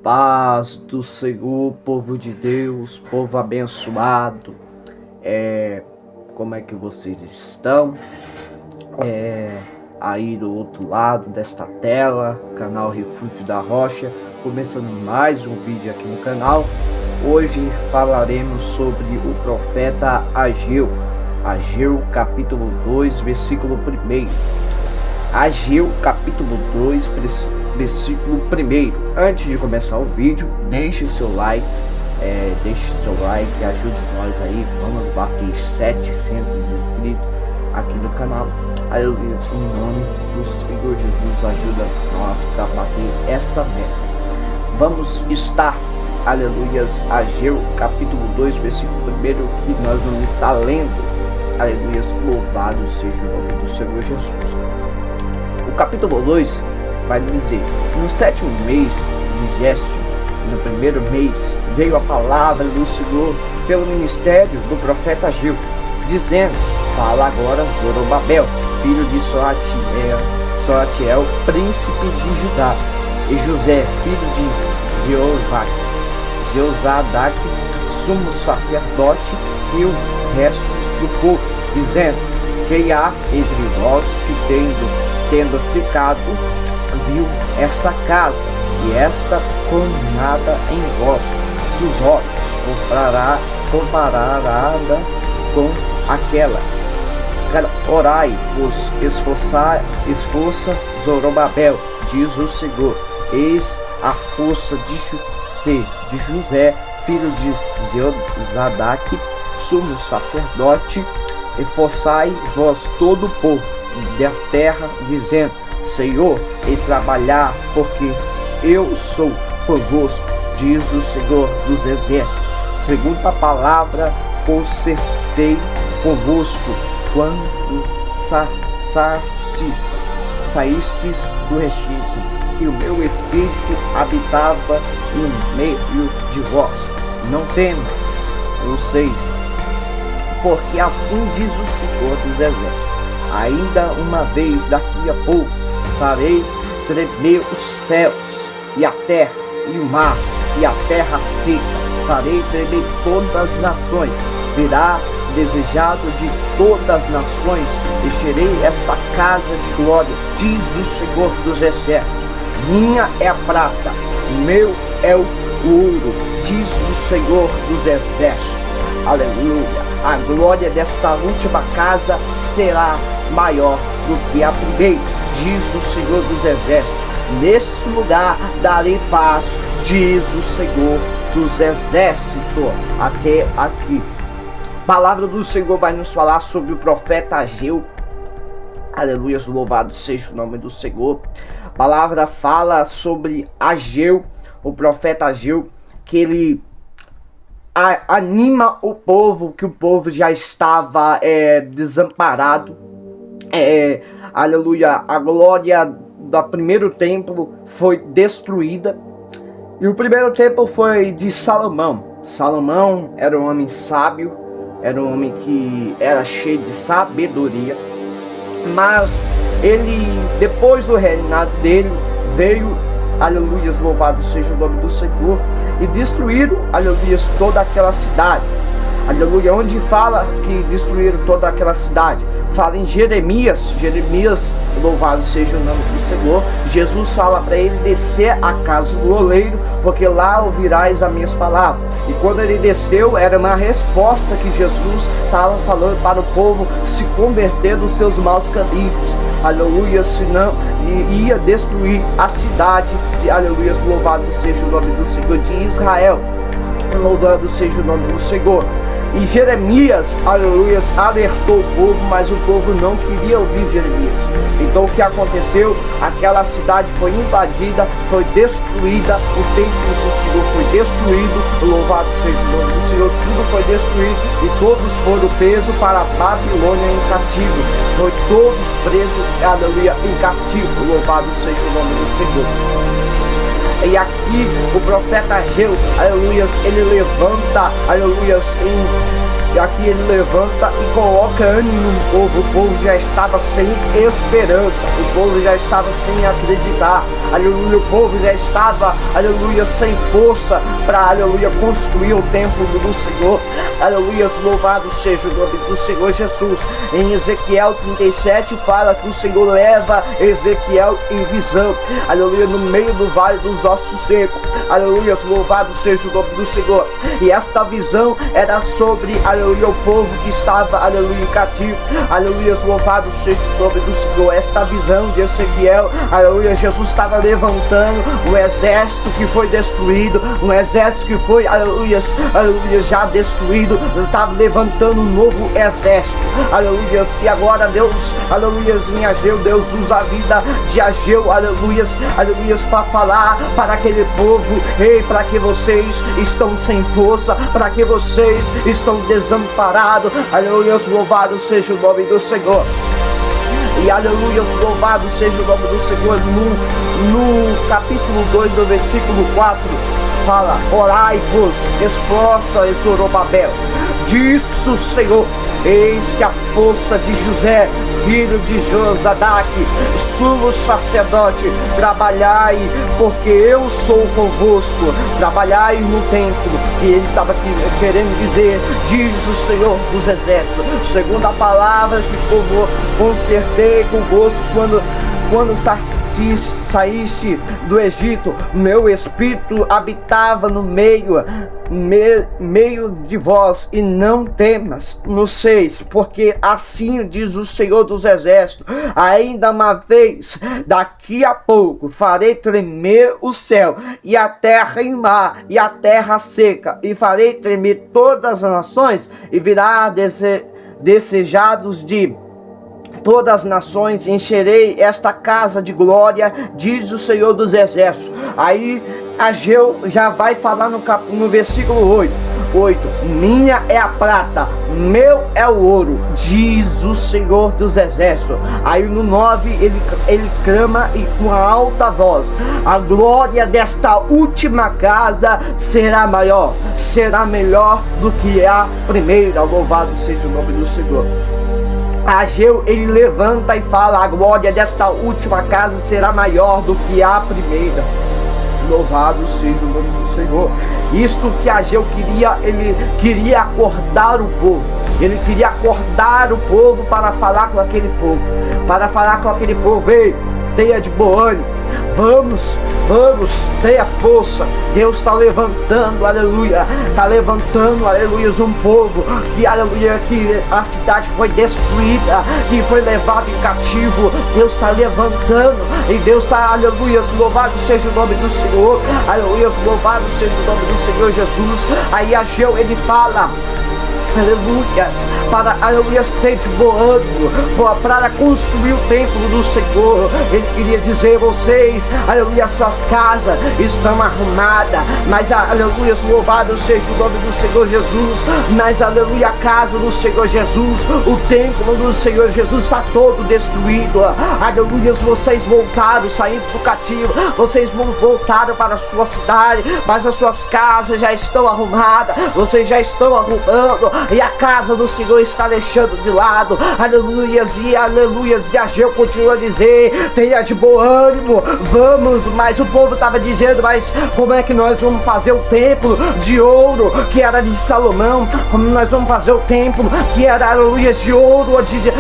Paz do Senhor, povo de Deus, povo abençoado. Como é que vocês estão? Aí do outro lado desta tela, canal Refúgio da Rocha, começando mais um vídeo aqui no canal. Hoje falaremos sobre o profeta Ageu. Ageu capítulo 2, versículo 1. Ageu capítulo 2, versículo 1. Antes de começar o vídeo, deixe o seu like, ajude nós aí, vamos bater 700 inscritos aqui no canal. Aleluia, em nome do Senhor Jesus, ajuda nós para bater esta meta. Vamos estar, aleluias, Ageu capítulo 2, versículo 1, que nós vamos estar lendo. Aleluias, louvado seja o nome do Senhor Jesus. O capítulo 2 vai dizer: no sétimo mês, 20º, no primeiro mês, veio a palavra do Senhor pelo ministério do profeta Ageu, dizendo: fala agora Zorobabel, filho de Soatiel, príncipe de Judá, e José, filho de Jeozadac, sumo sacerdote, e o resto do povo, dizendo: quem há entre vós que tendo ficado viu esta casa e esta colunada em vossos olhos, comparada com aquela. Orai, pois esforça Zorobabel, diz o Senhor, eis a força de José, filho de Jeozadac, sumo sacerdote, esforçai vós todo o povo da terra, dizendo: Senhor, e trabalhar, porque eu sou convosco, diz o Senhor dos exércitos. Segundo a palavra, consertei convosco quando saístes do Egito, e o meu espírito habitava no meio de vós. Não temas, 6, porque assim diz o Senhor dos exércitos: ainda uma vez daqui a pouco farei tremer os céus e a terra e o mar e a terra seca, farei tremer todas as nações, virá desejado de todas as nações, encherei esta casa de glória, diz o Senhor dos exércitos. Minha é a prata, meu é o ouro, diz o Senhor dos exércitos. Aleluia. A glória desta última casa será maior do que a primeira, diz o Senhor dos exércitos. Neste lugar darei paz, diz o Senhor dos exércitos. Até aqui. A palavra do Senhor vai nos falar sobre o profeta Ageu. Aleluia, louvado seja o nome do Senhor. A palavra fala sobre Ageu, o profeta Ageu, que ele anima o povo, que o povo já estava desamparado. Aleluia, a glória do primeiro templo foi destruída, e o primeiro templo foi de Salomão. Salomão era um homem sábio, era um homem que era cheio de sabedoria, mas ele, depois do reinado dele, veio, aleluia, louvado seja o nome do Senhor, e destruíram, aleluia, toda aquela cidade. Aleluia, onde fala que destruíram toda aquela cidade? Fala em Jeremias, louvado seja o nome do Senhor. Jesus fala para ele descer à casa do oleiro, porque lá ouvirás as minhas palavras. E quando ele desceu, era uma resposta que Jesus estava falando para o povo se converter dos seus maus caminhos. Aleluia, senão ia destruir a cidade de, aleluia, louvado seja o nome do Senhor, de Israel. Louvado seja o nome do Senhor. E Jeremias, aleluia, alertou o povo, mas o povo não queria ouvir Jeremias. Então o que aconteceu? Aquela cidade foi invadida, foi destruída, o templo do Senhor foi destruído, louvado seja o nome do Senhor, tudo foi destruído, e todos foram presos para a Babilônia em cativo. Foi todos presos, aleluia, em cativo, louvado seja o nome do Senhor. E aqui o profeta Ageu, aleluia, ele levanta, aleluia, E aqui ele levanta e coloca ânimo no povo. O povo já estava sem esperança, o povo já estava sem acreditar, aleluia. O povo já estava, aleluia, sem força para, aleluia, construir o templo do Senhor, aleluia. Louvado seja o nome do Senhor Jesus. Em Ezequiel 37 fala que o Senhor leva Ezequiel em visão, aleluia, no meio do vale dos ossos secos, aleluia. Louvado seja o nome do Senhor. E esta visão era sobre, aleluia, o povo que estava, aleluia, em cativo, aleluia. Louvado seja o nome do Senhor. Esta visão de Ezequiel, aleluia, Jesus estava levantando um exército que foi destruído, um exército que foi, aleluia, aleluia, já destruído. Ele estava levantando um novo exército, aleluia. E agora Deus, aleluia, em Ageu, Deus usa a vida de Ageu, aleluia, aleluia, para falar para aquele povo: ei, para que vocês estão sem força, para que vocês estão desamparados, aleluia. Louvado seja o nome do Senhor. E aleluia, louvado seja o nome do Senhor. No capítulo 2, do versículo 4, fala: orai-vos, esforça, Zorobabel, disse o Senhor, eis que a força de José, filho de Josadac, sumo sacerdote, trabalhai, porque eu sou convosco, trabalhai no templo. Que ele estava querendo dizer, diz o Senhor dos Exércitos, segundo a palavra que consertei convosco quando saíste do Egito, meu espírito habitava no meio de vós, e não temas. No 6, porque assim diz o Senhor dos Exércitos, ainda uma vez, daqui a pouco, farei tremer o céu, e a terra e o mar, e a terra seca, e farei tremer todas as nações, e virá desejados de todas as nações, encherei esta casa de glória, diz o Senhor dos Exércitos. Aí Ageu já vai falar no versículo 8, minha é a prata, meu é o ouro, diz o Senhor dos Exércitos. Aí no 9 ele clama e com alta voz: a glória desta última casa será maior, será melhor do que a primeira. Louvado seja o nome do Senhor. Ageu, ele levanta e fala: a glória desta última casa será maior do que a primeira. Louvado seja o nome do Senhor. Isto que Ageu queria, ele queria acordar o povo. Ele queria acordar o povo para falar com aquele povo. Ei, tenha de bom ânimo. Vamos, tenha força. Deus está levantando, aleluia. Está levantando, aleluia, um povo que, aleluia, que a cidade foi destruída, que foi levado em cativo. Deus está levantando, e Deus está, aleluia, louvado seja o nome do Senhor, aleluia, louvado seja o nome do Senhor Jesus. Aí Ageu, ele fala: aleluias, para, aleluias, ter de bom ânimo, para construir o templo do Senhor. Ele queria dizer: vocês, aleluia, suas casas estão arrumadas, mas, aleluia, louvado seja o nome do Senhor Jesus, mas, aleluia, a casa do Senhor Jesus, o templo do Senhor Jesus está todo destruído. Aleluia, vocês voltaram, saindo do cativo, vocês voltaram para a sua cidade, mas as suas casas já estão arrumadas, vocês já estão arrumando, e a casa do Senhor está deixando de lado. Aleluias, e aleluias. E Ageu continua a dizer: tenha de bom ânimo, vamos. Mas o povo estava dizendo: mas como é que nós vamos fazer o templo de ouro que era de Salomão? Como nós vamos fazer o templo que era, aleluias, de ouro,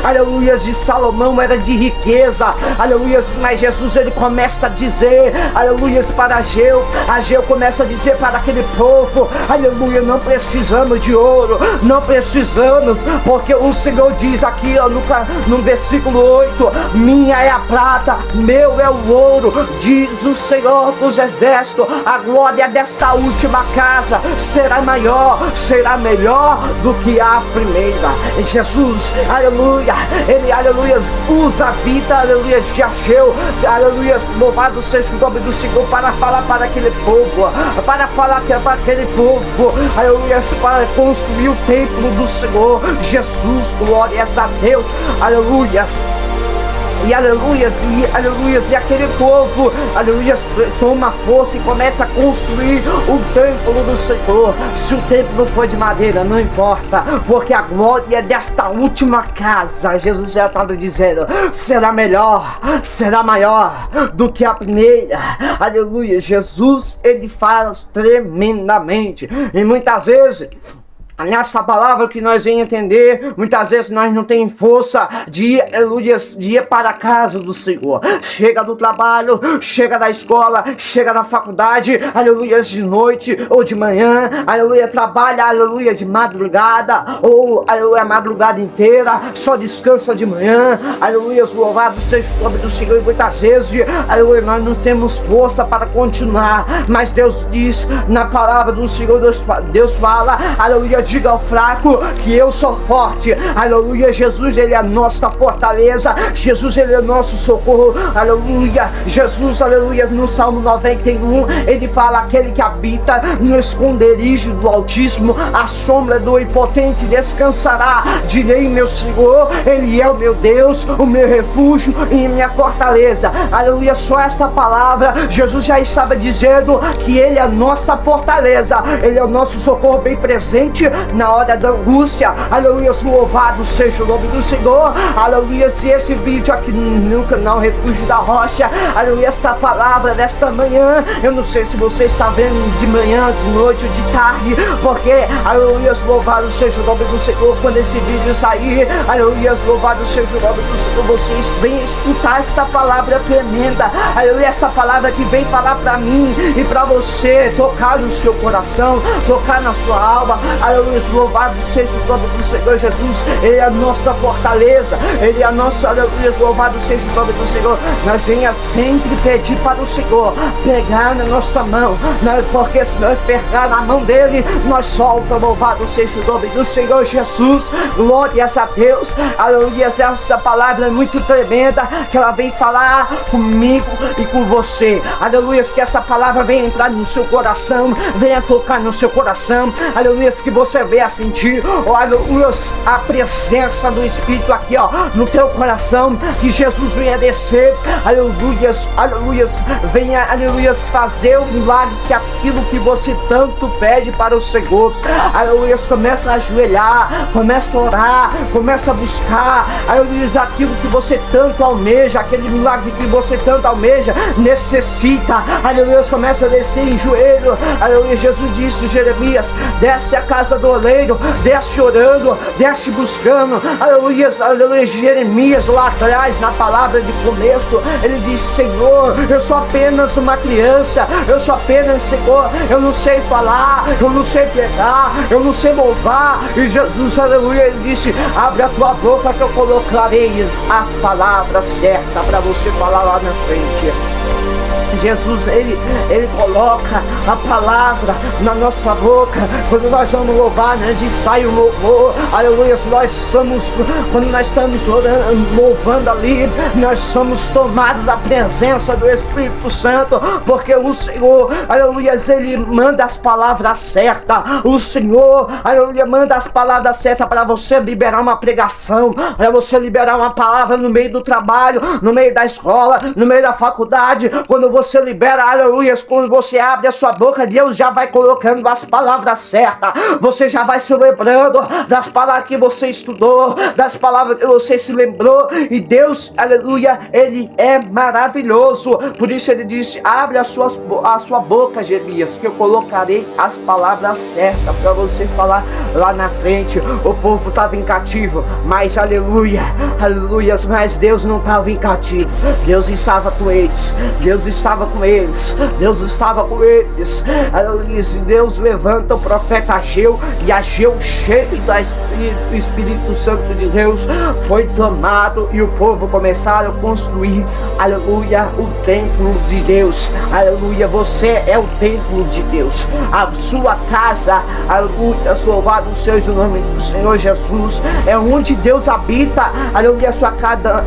aleluias, de Salomão, era de riqueza, aleluias. Mas Jesus, ele começa a dizer, aleluias, para Ageu. Ageu começa a dizer para aquele povo: aleluia, não precisamos de ouro, não precisamos, porque o Senhor diz aqui, ó, no versículo 8: minha é a prata, meu é o ouro, diz o Senhor dos Exércitos, a glória desta última casa será maior, será melhor do que a primeira. E Jesus, aleluia, ele, aleluia, usa a vida, aleluia, de Ageu, aleluia, louvado seja o nome do Senhor, para falar para aquele povo, aleluia, para construir o templo do Senhor Jesus. Glórias a Deus, aleluias. e aleluias, e aquele povo, aleluias, toma força e começa a construir o templo do Senhor. Se o templo for de madeira, não importa, porque a glória desta última casa, Jesus já estava dizendo, será melhor, será maior do que a primeira. Aleluia, Jesus, ele faz tremendamente. E muitas vezes, nessa palavra que nós vem entender, muitas vezes nós não temos força de ir, aleluia, de ir para a casa do Senhor. Chega do trabalho, chega da escola, chega da faculdade, aleluia, de noite ou de manhã, aleluia, trabalha, aleluia, de madrugada, ou aleluia, a madrugada inteira, só descansa de manhã, aleluia, louvado seja o nome do Senhor. E muitas vezes, aleluia, nós não temos força para continuar, mas Deus diz na palavra do Senhor, Deus fala, aleluia, diga ao fraco que eu sou forte. Aleluia, Jesus, ele é a nossa fortaleza. Jesus, ele é o nosso socorro. Aleluia, Jesus, aleluia, no Salmo 91, ele fala, aquele que habita no esconderijo do Altíssimo, a sombra do Impotente descansará. Direi, meu Senhor, ele é o meu Deus, o meu refúgio e minha fortaleza. Aleluia, só essa palavra, Jesus já estava dizendo que ele é a nossa fortaleza, ele é o nosso socorro bem presente na hora da angústia. Aleluia, louvado seja o nome do Senhor. Aleluia, se esse vídeo aqui no canal Refúgio da Rocha, aleluia, esta palavra desta manhã, eu não sei se você está vendo de manhã, de noite ou de tarde, porque, aleluia, louvado seja o nome do Senhor, quando esse vídeo sair, aleluia, louvado seja o nome do Senhor, vocês venham escutar esta palavra tremenda, aleluia, esta palavra que vem falar para mim e para você, tocar no seu coração, tocar na sua alma. Aleluia, louvado seja o nome do Senhor Jesus, ele é a nossa fortaleza, ele é a nossa, aleluia, louvado seja o nome do Senhor. Nós venhamos sempre pedir para o Senhor pegar na nossa mão, porque se nós pegar na mão dele, nós solta, louvado seja o nome do Senhor Jesus. Glórias a Deus, aleluia, essa palavra é muito tremenda, que ela vem falar comigo e com você, aleluia, que essa palavra venha entrar no seu coração, venha tocar no seu coração, aleluia, que você venha sentir, aleluia, a presença do Espírito aqui, ó, no teu coração, que Jesus venha descer, aleluia, venha, aleluia, fazer o milagre, que aquilo que você tanto pede para o Senhor, aleluia, começa a ajoelhar, começa a orar, começa a buscar, aleluia, aquilo que você tanto almeja, aquele milagre que você tanto almeja, necessita, aleluia, começa a descer em joelho, aleluia. Jesus disse, Jeremias, desce a casa do oleiro, desce orando, desce buscando, aleluia, aleluia. Jeremias lá atrás, na palavra de começo, ele disse, Senhor, eu sou apenas uma criança, eu sou apenas, Senhor, eu não sei falar, eu não sei pregar, eu não sei louvar. E Jesus, aleluia, ele disse, abre a tua boca que eu colocarei as palavras certas para você falar lá na frente. Jesus, ele coloca a palavra na nossa boca. Quando nós vamos louvar, né, sai o louvor, aleluia, quando nós estamos orando, louvando ali, nós somos tomados da presença do Espírito Santo, porque o Senhor, aleluia, ele manda as palavras certas, o Senhor, aleluia, manda as palavras certas para você liberar uma pregação, para você liberar uma palavra no meio do trabalho, no meio da escola, no meio da faculdade. Quando você libera, aleluia, quando você abre a sua boca, Deus já vai colocando as palavras certas, você já vai se lembrando das palavras que você estudou, das palavras que você se lembrou, e Deus, aleluia, ele é maravilhoso. Por isso ele disse, abre a sua boca, Jeremias, que eu colocarei as palavras certas para você falar lá na frente. O povo estava em cativo, mas aleluia, mas Deus não estava em cativo, Deus estava com eles, Deus estava com eles. Aleluia. Deus levanta o profeta Ageu, e Ageu, cheio do Espírito Santo de Deus, foi tomado, e o povo começaram a construir, aleluia, o templo de Deus. Aleluia, você é o templo de Deus, a sua casa, aleluia, louvado seja o nome do Senhor Jesus, é onde Deus habita. Aleluia,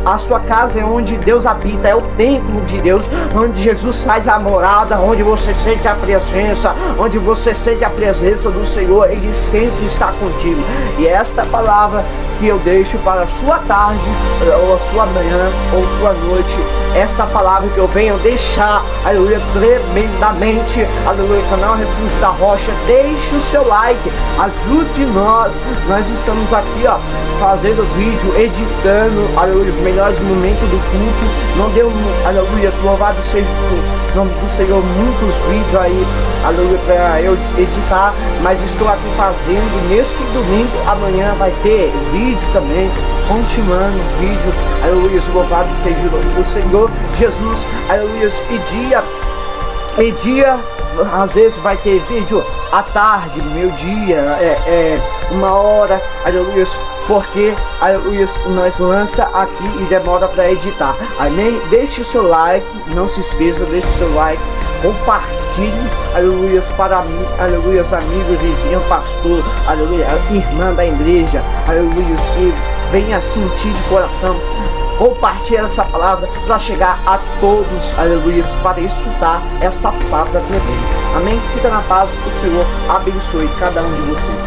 a sua casa é onde Deus habita, é o templo de Deus, onde Jesus faz a morada, onde você sente a presença, onde você sente a presença do Senhor, Ele sempre está contigo. E esta palavra que eu deixo para a sua tarde, ou a sua manhã, ou sua noite, esta palavra que eu venho deixar, aleluia, tremendamente, aleluia, canal Refúgio da Rocha, deixe o seu like, ajude nós estamos aqui, ó, fazendo vídeo, editando, aleluia, os melhores momentos do culto, não deu, aleluia, louvado seja o nome do Senhor, muitos vídeos aí, aleluia, para eu editar, mas estou aqui fazendo, nesse domingo, amanhã vai ter vídeo também, continuando o vídeo, aleluia, louvado seja o Senhor Jesus, aleluia, e dia, às vezes vai ter vídeo à tarde, meio-dia, 1h, aleluia, porque, aleluia, nós lança aqui e demora para editar, amém? Deixe o seu like, não se esqueça, deixe o seu like, compartilhe, aleluia, para aleluia, amigos, vizinhos, pastor, aleluia, irmã da igreja, aleluia, que venha sentir de coração. Compartilhe essa palavra para chegar a todos, aleluia, para escutar esta palavra tremenda. Amém? Fica na paz, o Senhor abençoe cada um de vocês.